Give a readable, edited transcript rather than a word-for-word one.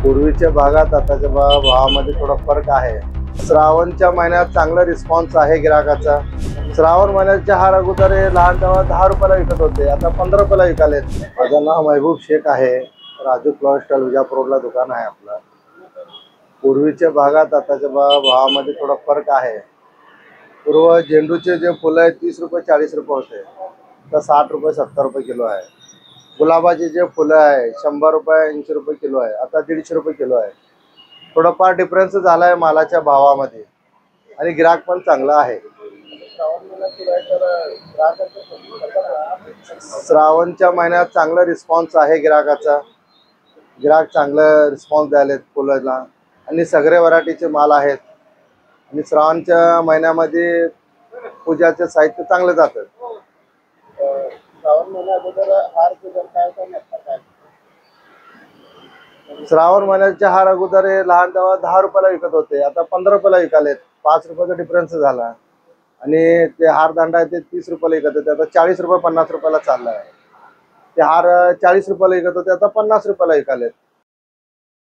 पूर्वीच्या भागात आताच्या भावामध्ये थोडा फरक आहे। श्रावणच्या महिन्यात चांगला रिस्पॉन्स आहे गिराकाचा। श्रावण महिन्याच्या हार अगोदर लहान तेव्हा 10 रुपयाला विकत होते, आता 15 रुपयाला विकालेत। माझं नाव महबूब शेख आहे, राजू क्लॉथ स्टॉल विजापूर रोडला दुकान आहे आपलं। पूर्वीच्या भागात आताच्या भावामध्ये थोडा फरक आहे। पूर्व झेंडूचे जे फुलं आहेत 30 रुपये 40 रुपये होते, आता 60 रुपये 70 रुपये किलो आहे। गुलाबाचे जे फुलं आहे 100 रुपये 80 रुपये किलो आहे, आता 150 रुपये किलो आहे। थोडाफार डिफरन्स झाला आहे मालाच्या भावामध्ये आणि गिराक पण चांगला आहे। श्रावणच्या महिन्यात चांगला रिस्पॉन्स आहे गिराकाचा। गिराक चांगलं रिस्पॉन्स द्यायलेत फुलाला आणि सगळे व्हरायटीचे माल आहेत। आणि श्रावणच्या महिन्यामध्ये पूजाचे साहित्य चांगले जातात। श्रावण महिन्या अगोदर हारचे दर काय काय? श्रावण महिन्याच्या हार अगोदर लहान तेव्हा 10 रुपयाला विकत होते, आता 15 रुपयाला विकालेत। 5 रुपयाचा डिफरन्स झाला। आणि ते हार दांडा ते 30 रुपयाला विकत होते, आता 40 रुपये 50 रुपयाला चालला आहे। ते हार 40 रुपयाला विकत होते, आता 50 रुपयाला विकालेत।